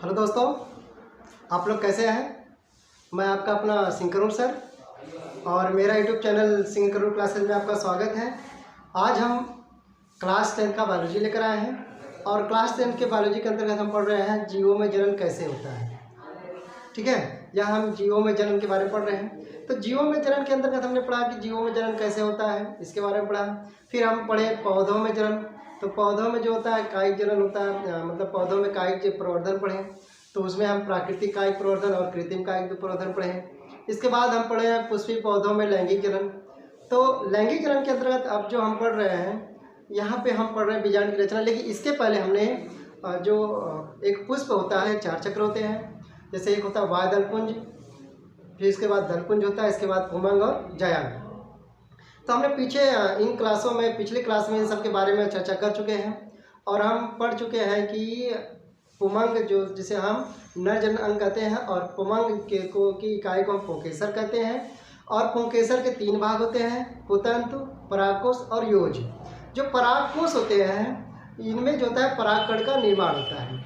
Hello दोस्तों, आप लोग कैसे हैं। मैं आपका अपना सिंह करूर सर और मेरा YouTube channel Singh Karur classes में आपका स्वागत है। आज हम क्लास 10 का बायोलॉजी लेकर आए हैं और क्लास 10 के बायोलॉजी के अंतर्गत हम पढ़ रहे हैं जीवों में जनन कैसे होता है। ठीक है, यहाँ हम जीवों में जनन के बारे में पढ़ रहे हैं। तो जीवों में जनन के अंतर्गत हमने पढ़ा कि जीवों में जनन कैसे होता है, इसके बारे में पढ़ा। फिर हम पढ़े पौधों में जनन। तो पौधों में जो होता है कायिक जनन होता है, मतलब पौधों में कायिक प्रवर्धन पढ़े। तो उसमें हम प्राकृतिक कायिक प्रवर्धन और कृत्रिम कायिक प्रवर्धन पढ़े। इसके बाद हम पढ़े हैं पुष्पी पौधों में लैंगिक जनन। तो लैंगिक जनन के अंतर्गत अब जो हम पढ़ रहे हैं, यहाँ पे हम पढ़ रहे हैं बीजांड की रचना। लेकिन इसके पहले हमने जो एक पुष्प होता है, 4 चक्र होते हैं। जैसे एक होता है वाय दलपुंज, फिर इसके बाद दलपुंज होता है, इसके बाद पुमंग और जायांग। तो हमने पीछे इन क्लासों में, पिछली क्लास में इन सब के बारे में चर्चा कर चुके हैं और हम पढ़ चुके हैं कि पुमंग जो जिसे हम नर जनन अंग कहते हैं और पुमंग की इकाई को हम पुंकेसर कहते हैं। और पुंकेसर के 3 भाग होते हैं, कुतंतु, परागकोश और योज। जो परागकोश होते हैं इनमें जो होता है परागकण का निर्माण होता है।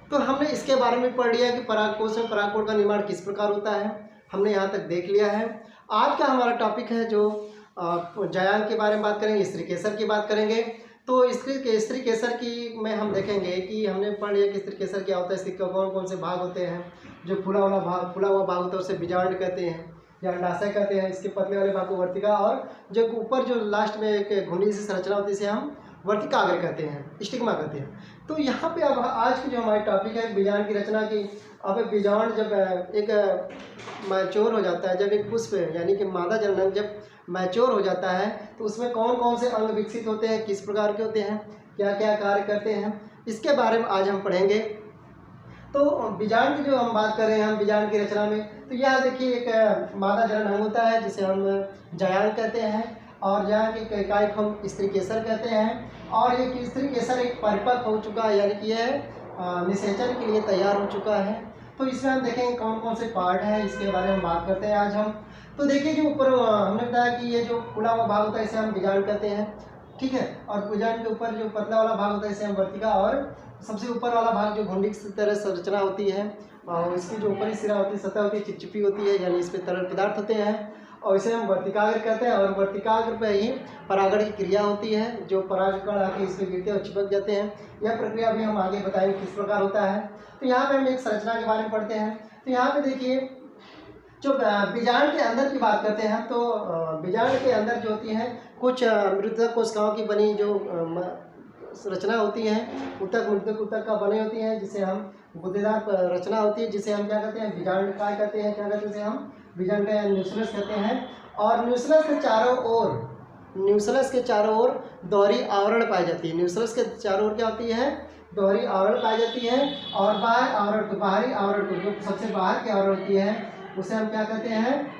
तो हमने इसके बारे में पढ़ लिया कि परागकोश में परागकण का निर्माण किस प्रकार होता है, हमने यहाँ तक देख लिया है। आज का हमारा टॉपिक है जो जायांग के बारे में बात करेंगे, स्त्री केसर की बात करेंगे। तो स्त्री केसर की में हम देखेंगे कि हमने पढ़ लिया कि स्त्री केसर क्या होता है, इसके कौन कौन से भाग होते हैं। जो फूला हुआ भाग होता है उसे बीजांड कहते हैं या अंडाशय कहते हैं। इसके पतले वाले भाग को वर्तिका, और जो ऊपर जो लास्ट में एक घुंडी सी संरचना होती है इसे हम वर्तिकाग्र कहते हैं, स्टिग्मा कहते हैं। तो यहाँ पे अब आज की जो हमारी टॉपिक है बीजांड की रचना की। अब बीजांड जब एक मैच्योर हो जाता है, जब एक पुष्प यानी कि मादा जनन जब मैच्योर हो जाता है तो उसमें कौन कौन से अंग विकसित होते हैं, किस प्रकार के होते हैं, क्या क्या कार्य करते हैं, इसके बारे में आज हम पढ़ेंगे। तो बीजांड की जो हम बात कर रहे हैं, हम बीजांड की रचना में, तो यह देखिए एक मादा जनन अंग होता है जिसे हम जायांग कहते हैं और जायांग की इकाई को हम स्त्री केसर कहते हैं। और ये स्त्री केसर एक परिपक्व हो चुका है, यानी कि यह निषेचन के लिए तैयार हो चुका है। तो इसमें हम देखेंगे कौन कौन से पार्ट हैं, इसके बारे में बात करते हैं आज हम। तो देखिए जो ऊपर हमने बताया कि ये जो खुला हुआ भाग होता है इसे हम बीजांड कहते हैं, ठीक है। और बीजांड के ऊपर जो पतला वाला भाग होता है इसे हम वर्तिका, और सबसे ऊपर वाला भाग जो घुंडी की तरह संरचना होती है और इसकी जो ऊपरी सिरा होती है, सतह होती है, चिपचिपी होती है, यानी इस पर तरल पदार्थ होते हैं और इसे हम वर्तिकाग्र कहते हैं। और वर्तिकाग्र पर ही परागण की क्रिया होती है, जो परागकण आके इस पर गिरते और चिपक जाते हैं। यह प्रक्रिया भी हम आगे बताएंगे किस प्रकार होता है। तो यहाँ पे हम एक संरचना के बारे में पढ़ते हैं। तो यहाँ पे देखिए जो बीजांड के अंदर की बात करते हैं, तो बीजांड के अंदर जो होती है कुछ मृतक कोशिकाओं की बनी जो रचना होती है, मृतक ऊतक का बने होती है, जिसे हम गुद्देदार रचना होती है, जिसे हम क्या कहते हैं बीजांड काय कहते हैं, क्या कहते हैं, जिसे हम बीजांड का न्यूक्लियस कहते हैं। और न्यूक्लियस के चारों ओर दोहरी आवरण पाई जाती है। न्यूक्लियस के चारों ओर क्या होती है, दोहरी आवरण पाई जाती है। और बाहरी आवरण को, जो सबसे बाहर की आवरण होती है उसे हम क्या कहते हैं,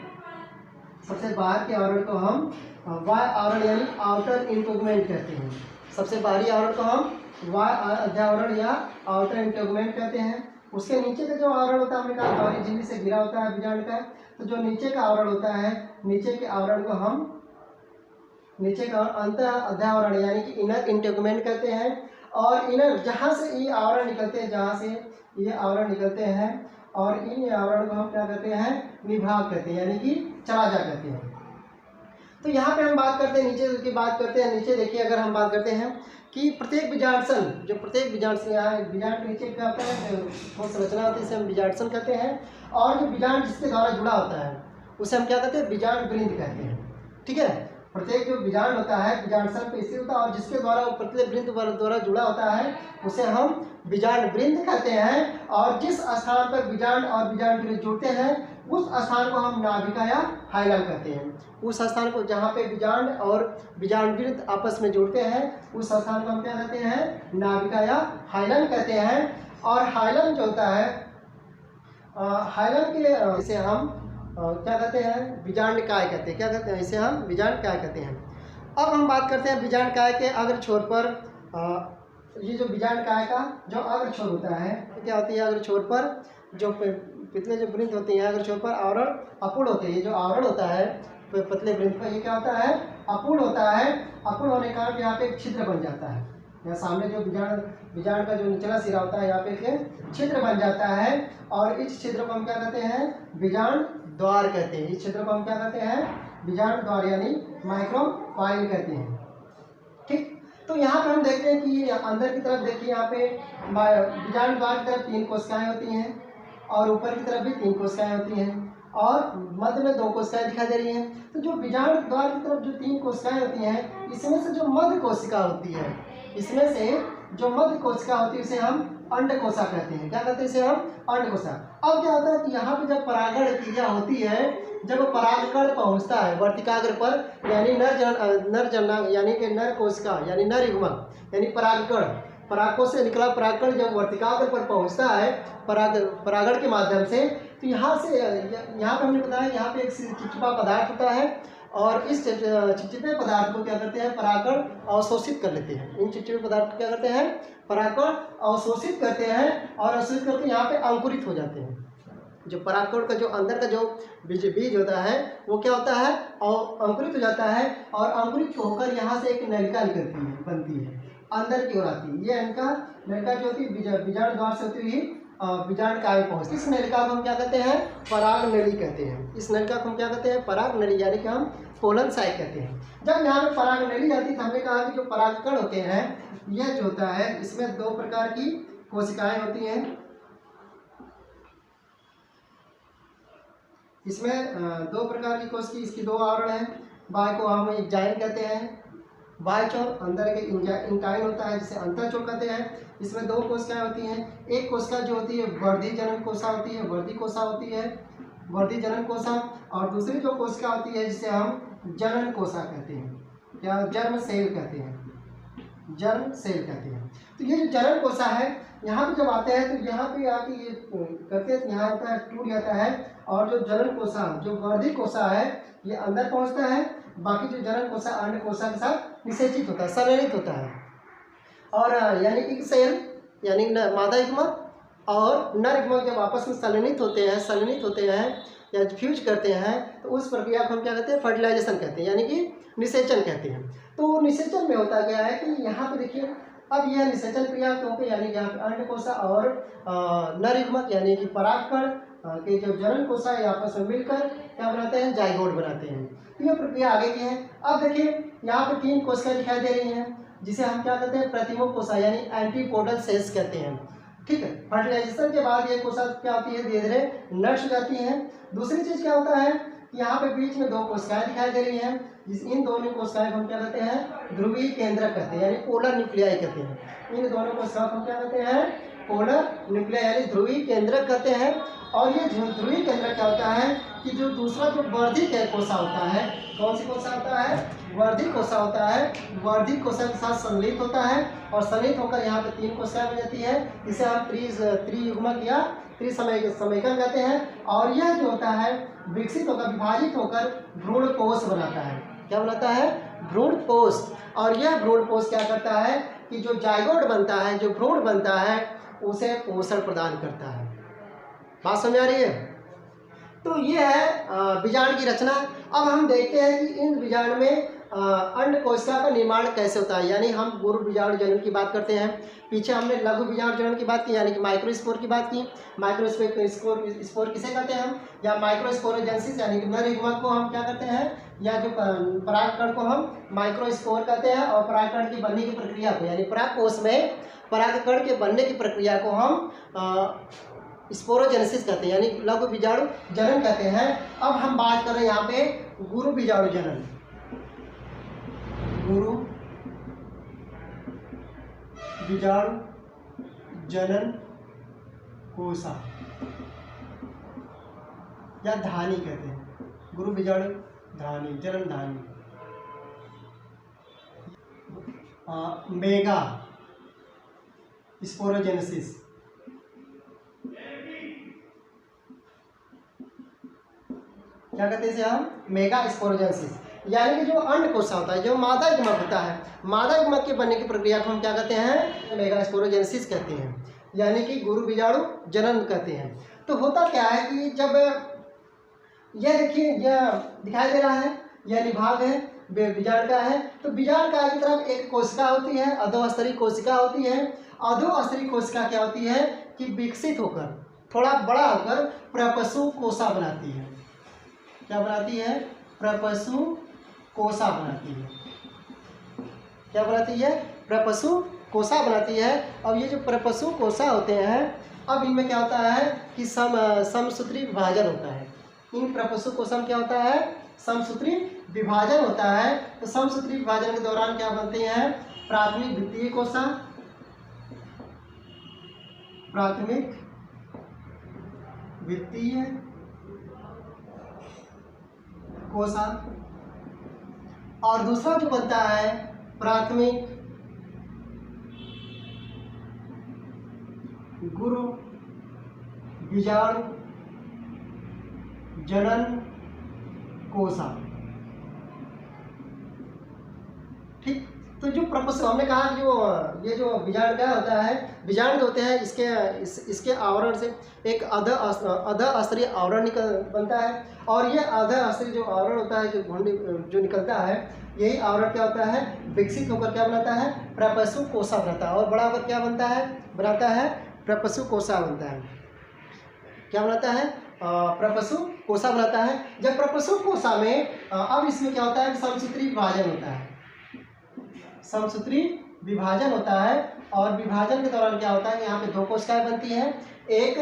सबसे बाहर के आवरण को हम वाय आवरण यानी आउटर इंटोगमेंट कहते हैं। सबसे बाहरी आवरण को हम वाय अध्यावरण या आउटर इंटोगमेंट कहते हैं। उसके नीचे का जो आवरण होता है, हमने कहा दोहरी झिल्ली से घिरा होता है बीजांड का। तो जो नीचे का आवरण होता है, नीचे के आवरण को हम नीचे का अंत अध्यावरण यानी कि इनर इंटोगमेंट कहते हैं। और इनर जहाँ से ये आवरण निकलते हैं, जहाँ से ये आवरण निकलते हैं, और इन आवरण को हम क्या कहते हैं निभाग कहते हैं, यानी कि चलाजा कहते हैं। तो यहाँ पे हम बात करते हैं नीचे की बात करते हैं। नीचे देखिए, अगर हम बात करते हैं कि प्रत्येक बीजांडसन, जो प्रत्येक बीजांडसन यहाँ बीजांड के नीचे क्या होता है, वो संरचना होती है, इसे हम बीजांडसन कहते हैं। और जो बीजांड जिसके द्वारा जुड़ा होता है उसे हम क्या कहते हैं बीजांड वृंद कहते हैं, ठीक है। प्रत्येक जो बीजांड होता है बीजांडसन पे स्थित होता है और जिसके द्वारा वो प्रत्येक वृंद द्वारा जुड़ा होता है उसे हम बीजांड वृंद कहते हैं। और जिस स्थान पर बीजांड और बीजांड वृंद जुड़ते हैं उस स्थान को हम नाभिका या हाइलम कहते हैं। उस स्थान को जहाँ पे बीजांड और बीजांड वृंद आपस में जुड़ते हैं उस स्थान को हम क्या कहते हैं नाभिका या हाइलम कहते हैं। और हाइलम जो होता है, हाइलम के इसे हम क्या कहते हैं बीजांड काय कहते हैं, क्या कहते हैं, इसे हम बीजांड काय कहते हैं। अब हम बात करते हैं बीजांड काय के अग्र छोर पर। ये जो बीजांड काय का जो अग्र छोर होता है, क्या होती है अग्र छोर पर जो पतले जो वृंत होते हैं, अग्र छोर पर आवरण अपूर्ण होते हैं। ये जो आवरण होता है पतले वृंत का, ये क्या होता है अपूर्ण होता है। अपूर्ण होने के कारण यहाँ पे एक छिद्र बन जाता है, यहाँ सामने जो बीजांड का जो निचला सिरा होता है यहाँ पे एक छिद्र बन जाता है और इस छिद्र को हम क्या कहते हैं, बीजांड द्वार कहते हैं। इस छिद्र को हम क्या कहते हैं, बीजांड द्वार यानी माइक्रोफाइल कहते हैं। ठीक, तो यहाँ पे हम देखते हैं कि अंदर की तरफ देखिए, यहाँ पे बीजांड द्वार की तरफ 3 कोशिकाएं होती हैं और ऊपर की तरफ भी 3 कोशिकाएं होती हैं और मध्य में 2 कोशिकाएं दिखाई दे रही हैं। तो जो बीजांड द्वार की तरफ जो 3 कोशिकाएं होती हैं, इसमें से जो मध्य कोशिका होती है, इसमें से जो मध्य कोशिका होती है उसे हम अंडकोशा कहते हैं। क्या कहते हैं इसे हम, अंडकोशा। अब क्या होता है कि यहाँ पे जब परागण क्रिया होती है, जब परागकण पहुँचता है वर्तिकाग्र पर यानी नर जननांग यानी कि नर कोशिका यानी नर युग्मक यानी परागकोश से निकला परागकण जब वर्तिकाग्र पर पहुँचता है परागण के माध्यम से, तो यहाँ पे हमने बताया यहाँ पे एक चिपचिपा पदार्थ होता है और इस चिपचिपे पदार्थ को क्या करते हैं, परागकण अवशोषित कर लेते हैं। इन चिपचिपे पदार्थ को क्या करते हैं, परागकण अवशोषित करते हैं और अवशोषित करके यहाँ पे अंकुरित हो जाते हैं। जो परागकण का जो अंदर का जो बीज होता है वो क्या होता है, और अंकुरित हो जाता है और अंकुरित होकर यहाँ से एक नलिका निकलती है, बनती है, अंदर की ओर आती है। ये इनका नलिका जो होती है बीजांड द्वार से होती हुई बीजांड काय पहुँचती है। इस नलिका को हम क्या कहते हैं, पराग नली कहते हैं। इस नलिका को हम क्या कहते हैं, पराग नली यानी कि हम पोलन साइक कहते हैं। जब यहाँ पे पराग नली आती है तो हमने कहा कि जो परागकण होते हैं यह जो होता है इसमें 2 प्रकार की कोशिकाएं होती हैं। इसमें 2 प्रकार की कोशिका, इसकी 2 आवरण हैं। बाह्य को हम जाइन कहते हैं, बाह्य चोर, अंदर के इंटाइन होता है जिसे अंतःचोर कहते हैं। इसमें 2 कोशिकाएं होती हैं। एक कोशिका जो होती है वर्धी जनन कोशिका होती है, वर्धी कोशिका होती है, वर्धी जनन कोशिका, और दूसरी जो कोशिका होती है जिसे हम जनन कोशिका कहते हैं या जर्म सेल कहते हैं, जर्म सेल कहते हैं। तो ये जो जनन कोशिका है यहाँ पे जब आते हैं तो यहाँ पे आके ये करते हैं, यहाँ आता है, टूट जाता है और जो जनन कोशिका जो वर्धी कोशिका है ये अंदर पहुँचता है, बाकी जो जनन कोशिका अंड कोशिका के साथ निषेचित होता है, संलयनित होता है। और यानी कि सेल यानी मादा युग्मक और नर युग्मक जब आपस में संलयनित होते हैं या फ्यूज करते हैं तो उस प्रक्रिया को हम क्या कहते हैं, फर्टिलाइजेशन कहते हैं यानी कि निषेचन कहते हैं। तो निषेचन में होता क्या है कि यहाँ पे देखिए, अब यह निषेचन क्रिया क्योंकि यानी कि यहाँ पे अंड कोशिका और नर युग्मक यानी कि परागकण के जो जनन कोशिका है आपस में मिलकर क्या बनाते हैं, जाइगोट बनाते हैं। तो यह प्रक्रिया आगे की है। अब देखिए यहाँ पे 3 कोशिकाएं दिखाई दे रही हैं जिसे हम क्या कहते हैं, प्रतिमुख कोशिका यानी एंटीपोडल सेल्स कहते हैं। ठीक है, फर्टिलाइजेशन के बाद ये कोशिका क्या होती है, धीरे धीरे नष्ट हो जाती हैं। दूसरी चीज़ क्या होता है कि यहाँ पे बीच में 2 कोशिकाएं दिखाई दे रही हैं, इन दोनों कोशिकाएं को हम क्या कहते हैं, ध्रुवीय केंद्रक कहते हैं यानी पोलर न्यूक्लियाई कहते हैं। इन दोनों कोशिकाओं को हम क्या कहते हैं, पोलर न्यूक्लियाई यानी ध्रुवीय केंद्रक कहते हैं। और ये ध्रुवीय केंद्रक क्या होता है कि जो दूसरा जो वर्धी कोशिका होता है, कौन सी कोशिका होता है, वर्धी कोशिका होता है, वर्धी कोशिका के साथ सम्मिलित होता है और सम्मिलित होकर यहाँ पे 3 कोशिकाएं बन जाती है। इसे हम त्रियुग्मक या त्रिसमयिकन कहते हैं। और यह जो होता है विकसित होकर विभाजित होकर भ्रूणपोष बनाता है। क्या बनाता है, भ्रूणपोष। और यह भ्रूणपोष क्या करता है कि जो जाइगोट बनता है, जो भ्रूण बनता है, उसे पोषण प्रदान करता है। बात समझ आ रही है। तो ये है बीजांड की रचना। अब हम देखते हैं कि इन बीजांड में अंड कोशिका का निर्माण कैसे होता है, यानी हम गुरु बीजाणु जनन की बात करते हैं। पीछे हमने लघु बीजाणु जनन की बात की यानी कि माइक्रोस्पोर की बात की। माइक्रोस्पोर किसे कहते हैं हम, या माइक्रोस्पोरोजेनेसिस यानी कि नर युग्मक को हम क्या करते हैं, या जो परागकण को हम माइक्रोस्पोर कहते हैं। और परागकण की बनने की प्रक्रिया को यानी परागकोश में परागकण के बनने की प्रक्रिया को हम स्पोरोजेनेसिस कहते हैं यानी लघु बीजाणु जनन कहते हैं। अब हम बात कर रहे हैं यहाँ पे गुरु बीजाणु जनन। गुरु बीजाणु जनन कोशिका या धानी कहते हैं, गुरु बीजाणु धानी, जनन धानी। मेगा स्पोरोजेनेसिस, क्या कहते हैं इसे हम, मेगा स्पोरोजेनेसिस। यानी कि जो अंड कोशिका होता है, जो मादा युग्मक होता है, मादा युग्मक के बनने की प्रक्रिया को हम क्या कहते हैं, मेगा स्पोरोजेनेसिस कहते हैं, यानी कि गुरु बीजाणु जनन कहते हैं। तो होता क्या है कि जब यह देखिए, यह दिखाई दे रहा है, यह निभाग है बीजांड है। तो बीजांड की तरफ एक कोशिका होती है, अधोस्तरीय कोशिका होती है। अधोस्तरीय कोशिका क्या होती है कि विकसित होकर थोड़ा बड़ा होकर प्रपशु कोशा बनाती है। क्या बनाती है? प्रपशु कोशा बनाती है। क्या बनाती है? प्रपशु कोशा बनाती है। अब ये जो प्रपशु कोशा होते हैं, अब इनमें क्या होता है कि समसूत्री विभाजन होता है। इन प्रपशु कोशा में क्या होता है? समसूत्री विभाजन होता है। तो समसूत्री विभाजन के दौरान क्या बनते हैं? प्राथमिक द्वितीय कोशा, प्राथमिक द्वितीय कोशा, और दूसरा जो बनता है प्राथमिक गुरु बीजाणु जनन कोशा। ठीक, तो जो प्रपशु हमने कहा जो ये जो बीजाणु क्या होता है, बीजाणु होते हैं इसके आवरण से एक अधस्तरीय आवरण बनता है। और ये अधस्तरीय जो आवरण होता है, जो निकलता है, यही आवरण क्या होता है? विकसित होकर क्या बनाता है? प्रपशु कोशा बनाता है। और बड़ा होकर क्या बनता है? प्रपशु कोशा बनता है। क्या बनाता है? प्रपशु कोशा बनाता है। जब प्रपशु कोशा में अब इसमें क्या होता है? समसूत्री विभाजन होता है। समसूत्री विभाजन होता है, और विभाजन के दौरान क्या होता है? यहाँ पे दो कोशिकाएं बनती हैं। एक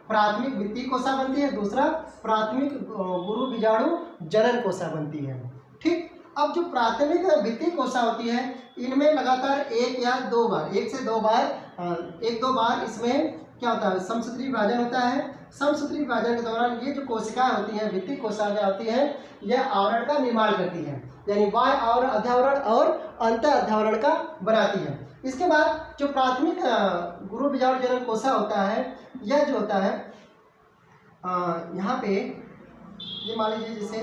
प्राथमिक द्वितीय कोशा बनती है, दूसरा प्राथमिक गुरु बीजाणु जनन कोशा बनती है। ठीक, अब जो प्राथमिक द्वितीय कोशा होती है, इनमें लगातार एक या दो बार, एक दो बार इसमें क्या होता है? समसूत्री विभाजन होता है। समसूत्री विभाजन के दौरान ये जो कोशिकाएं होती हैं, द्वितीय कोशिका क्या होती है? यह आवरण का निर्माण करती है, यानी बाह्य आवरण, अध्यावरण और अंत अध्यावरण का बनाती है। इसके बाद जो प्राथमिक गुरु बीजाणु जनन कोशा होता है, यह जो होता है यहाँ पे ये मान लीजिए जैसे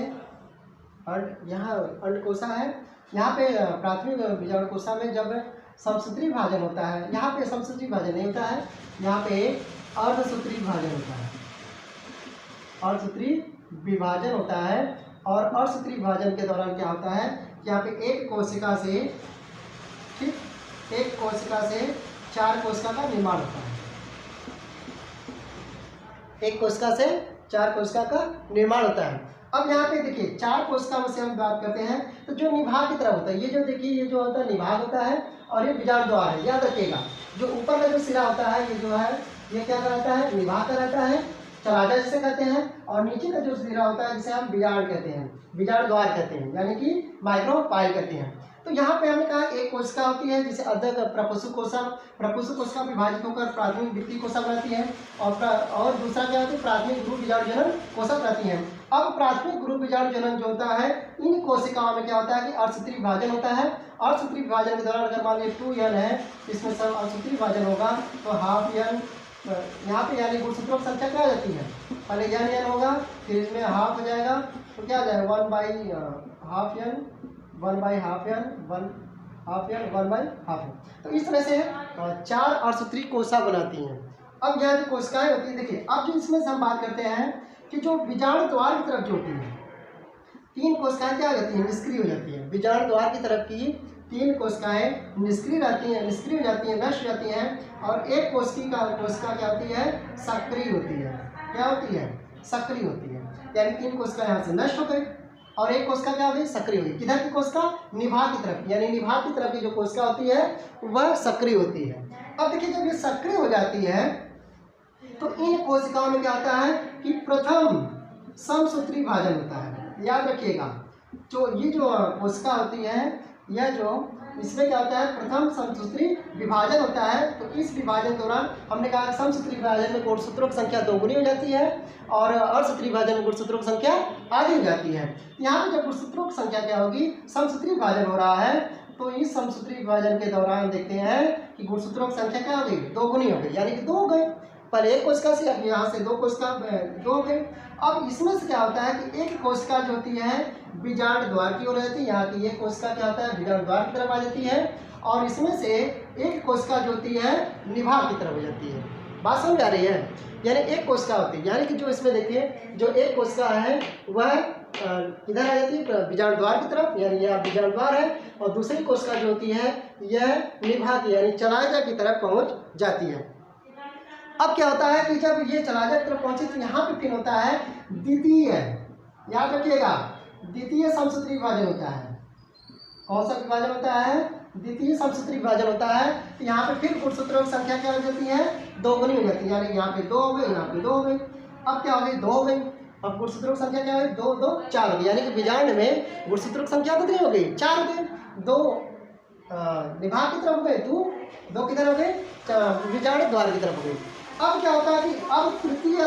यहाँ अंड कोशा है, यहाँ पे प्राथमिक बीजाणु कोशा में जब समसूत्री विभाजन होता है, यहाँ पे समसूत्री विभाजन नहीं होता है, यहाँ पे अर्धसूत्री विभाजन होता है। अर्धसूत्री विभाजन होता है, और अर्धसूत्री विभाजन के दौरान क्या होता है? यहाँ पे एक कोशिका से, ठीक, एक कोशिका से 4 कोशिका का निर्माण होता है। एक कोशिका से 4 कोशिका का निर्माण होता है। अब यहाँ पे देखिए 4 कोशिका में से हम बात करते हैं, तो जो निभाग की तरफ होता है, ये जो देखिए ये जो होता है निभाग होता है, और ये बीजाणु द्वार है। याद रखिएगा, जो ऊपर का जो सिरा होता है, ये जो है ये क्या कहलाता है? निभाग कहलाता है, चलाजा जिसे कहते हैं। और नीचे का जो सिरा होता है, जिसे हम बीजाणु कहते हैं, बीजाणु द्वार कहते हैं, यानी कि माइक्रोपाइल कहते हैं। तो यहाँ पे हमने कहा एक कोशिका होती है जिसे अर्ध प्रपशु कोशिका विभाजित होकर प्राथमिक द्वितीय कोशा बनाती है, और दूसरा क्या होता है? प्राथमिक गुरु बीजाणु जनन कोशा बनाती है। अब प्राथमिक गुरु बीजाणु जनन जो होता है, इन कोशिकाओं में क्या होता है कि अर्धसूत्री विभाजन होता है। अर्धसूत्री विभाजन के दौरान अगर मान लीजिए 2n है, इसमें सब अर्धसूत्री विभाजन होगा, तो हाफ n यहाँ पे यानी गुणसूत्रों की संख्या क्या आ जाती है? पहले n होगा, फिर इसमें हाफ हो जाएगा, तो क्या आ जाएगा? 1 by half n, 1 by half n, 1 half n, 1 by half n। तो इस तरह से 4 अर्धसूत्री कोशा बनाती हैं। अब यहाँ जो कोशिकाएं होती हैं, देखिए अब जो इसमें से हम बात करते हैं कि जो बीजाणु द्वार की तरफ जो होती है, 3 कोशिकाएं क्या हो जाती हैं? निष्क्रिय हो जाती हैं। बीजाणु द्वार की तरफ की 3 कोशिकाएं निष्क्रिय रहती हैं, निष्क्रिय हो जाती हैं, नष्ट हो जाती हैं, और एक कोशिका क्या होती है? सक्रिय होती है। क्या होती है? सक्रिय होती है। यानी 3 कोशिका यहाँ से नष्ट हो गई, और एक कोशिका क्या हो गई? सक्रिय हो गई। किधर की कोशिका? निभाग की तरफ, यानी निभाग की तरफ की जो कोशिका होती है वह सक्रिय होती है। अब देखिए जब ये सक्रिय हो जाती है, तो इन कोशिकाओं में क्या होता है कि प्रथम समसूत्री विभाजन होता है। याद रखिएगा, जो ये जो कोशिका होती है, यह जो इसमें क्या होता है? प्रथम समसूत्री विभाजन होता है। तो इस विभाजन के दौरान हमने कहा समसूत्री विभाजन में गुणसूत्रों की संख्या 2 गुनी हो जाती है, और अर्धसूत्री विभाजन में गुणसूत्रों की संख्या आधी हो जाती है। यहाँ पे जब गुणसूत्रों की संख्या क्या होगी? समसूत्री विभाजन हो रहा है, तो इस समसूत्री विभाजन के दौरान देखते हैं कि गुणसूत्रों की संख्या क्या हो गई? 2 गुनी हो गई, यानी कि 2 हो गए। पहले एक कोशिका से, अब यहाँ से 2 कोशिका 2 हो गए। अब इसमें से क्या होता है कि एक कोशिका जो होती है बीजाणु द्वार की ओर रहती है, यहाँ की एक कोशिका क्या होता है? बीजाणु द्वार की तरफ आ जाती है, और इसमें से एक कोशिका जो होती है निभाग की तरफ हो जाती है। बात समझ आ रही है? यानी एक कोशिका होती है। यानी कि जो इसमें देखिए जो एक कोशिका है वह किधर आ जाती है, बीजाणु द्वार की तरफ, यानी यह बीजाणु द्वार है, और दूसरी कोशिका जो होती है यह निभा की यानी चलाजा की तरफ पहुंच जाती है। अब क्या होता है कि जब ये चलाजा की तरफ पहुंची तो यहाँ पे फिर होता है द्वितीय, याद रखिएगा, द्वितीय समसूत्री विभाजन होता है। कौन सा विभाजन होता है? द्वितीय समसूत्री विभाजन होता है। तो यहाँ पे फिर गुणसूत्रों की संख्या क्या हो जाती है, दोगुनी हो जाती है, यानी यहाँ पे 2 हो गई, यहाँ पे 2 हो गई। अब क्या हो गई, 2 हो गई। अब गुणसूत्रों की संख्या क्या हो गई, 2 2 4 हो गई, यानी कि बीजांड में गुणसूत्रों की संख्या कितनी हो गई, 4 हो गई। 2 निभा की तरफ हो गए, 2 किधर हो गए, बीजांड द्वार की तरफ हो गई। अब क्या होता है कि अब तृतीय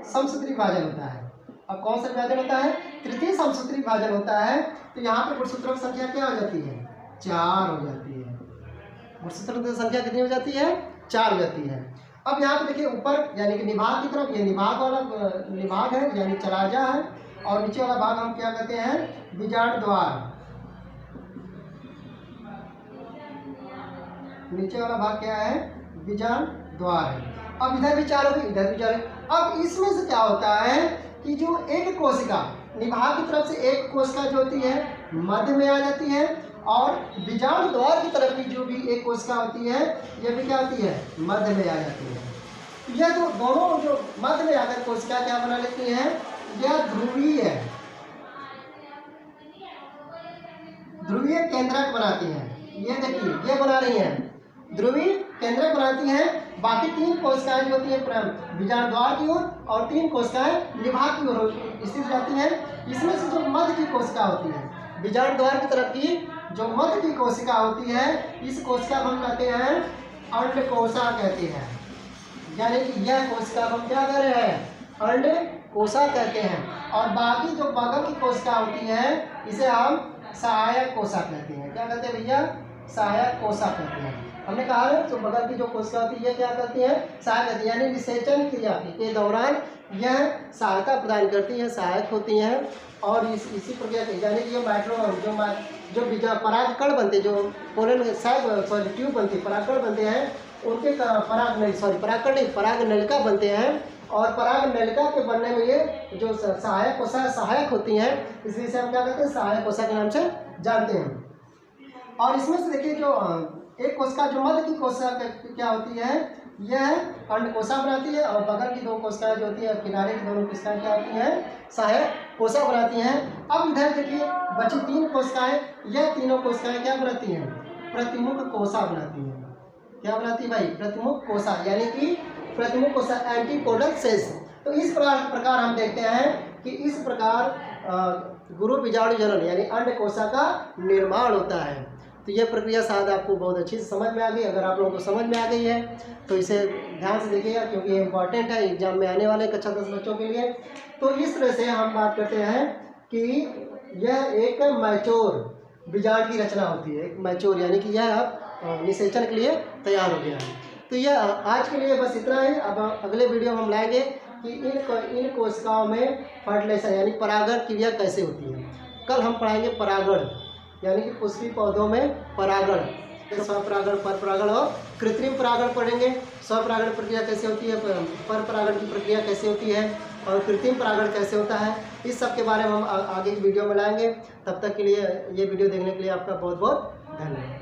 समसूत्री विभाजन होता है। अब कौन सा विभाजन होता है, तृतीय समसूत्री विभाजन होता है। तो यहाँ पे गुणसूत्रों की संख्या क्या हो जाती है, 4 हो जाती है। गुणसूत्रों की संख्या कितनी हो जाती है, 4 हो जाती है। अब यहाँ पे देखिए ऊपर यानी कि निभाग की तरफ, ये निभाग वाला निभाग है यानी चलाजा है, और नीचे वाला भाग हम क्या कहते हैं, बीजांड द्वार। नीचे वाला भाग क्या है, बीजांड द्वार है। अब इधर भी 4 हो गई, इधर भी 4 है। अब इसमें से क्या होता है कि जो एक कोशिका निभाग की तरफ से एक कोशिका जो होती है मध्य में आ जाती है, और बीजांड द्वार की तरफ की जो भी एक कोशिका होती है यह भी क्या होती है, मध्य में आ जाती है। यह जो दोनों जो मध्य में आकर कोशिका क्या बना लेती है, यह ध्रुवीय है, ध्रुवीय केंद्रक बनाती हैं। ये देखिए ये बना रही हैं, ध्रुवीय केंद्रक बनाती हैं। बाकी 3 कोशिकाएं जो होती हैं बीजांड द्वार की ओर, और 3 कोशिकाएं निभाग की ओर स्थित रहती हैं। इसमें से जो मध्य की कोशिका होती है, बीजांड द्वार की तरफ की जो मध्य की कोशिका होती है, इस कोशिका को हम कहते हैं अंडकोशा कहते हैं। यानी कि यह कोशिका हम क्या कह रहे हैं, अंडकोशा कहते हैं। और बाकी जो बगल की कोशिका होती है इसे हम सहायक कोशिका कहते हैं। क्या कहते हैं भैया, सहायक कोशिका कहते हैं। हमने कहा है तो बगल की जो कोशिका होती है क्या करती है, सहायक करती है, यानी निषेचन क्रिया के दौरान यह सहायता प्रदान करती है, सहायक होती हैं। और इसी प्रक्रिया यानी कि जो बीजा परागकण बनते, जो पोलन ट्यूब बनती है, परागकण बनते हैं, उनके परागकण नहीं, पराग नलिका बनते हैं। और पराग नलिका के बनने में ये जो सहायक कोशिका सहायक होती हैं, इसलिए इसे हम क्या कहते हैं, सहायक कोशिका के नाम से जानते हैं। और इसमें से देखिए जो एक कोशिका जो मध्य की कोशिका क्या होती है, यह अंडकोशा बनाती है, और बगल की 2 कोशिकाएं जो होती है, किनारे की दोनों कोशिकाएं क्या होती हैं, सहायक कोशिका बनाती हैं। अब इधर देखिए बची 3 कोशिकाएं, यह तीनों कोशिकाएं क्या बनाती हैं, प्रतिमुख कोशा बनाती हैं। क्या बनाती है भाई, प्रतिमुख कोशा, यानी कि प्रतिमुख कोशा एंटीपोडल सेल्स। तो इस प्रकार हम देखते हैं कि इस प्रकार गुरु बीजाणु जनन यानी अंडकोशा का निर्माण होता है। तो यह प्रक्रिया शायद आपको बहुत अच्छी से समझ में आ गई। अगर आप लोगों को समझ में आ गई है तो इसे ध्यान से देखिएगा, क्योंकि ये इम्पॉर्टेंट है एग्जाम में आने वाले कक्षा 10 बच्चों के लिए। तो इस तरह से हम बात करते हैं कि यह एक मैच्योर बीजांड की रचना होती है, एक मैच्योर, यानी कि यह अब निषेचन के लिए तैयार हो गया है। तो यह आज के लिए बस इतना ही। अब अगले वीडियो में हम लाएंगे कि इन कोशिकाओं में फर्टिलाइजेशन यानी परागण क्रिया कैसे होती है। कल हम पढ़ाएंगे परागण, यानी कि पुष्पीय पौधों में परागण, स्वपरागण, परपरागण और कृत्रिम परागण पढ़ेंगे। स्वपरागण प्रक्रिया कैसे होती है, परपरागण की प्रक्रिया कैसे होती है, और कृत्रिम परागण कैसे होता है, इस सब के बारे में हम आगे की वीडियो में लाएंगे। तब तक के लिए ये वीडियो देखने के लिए आपका बहुत बहुत धन्यवाद।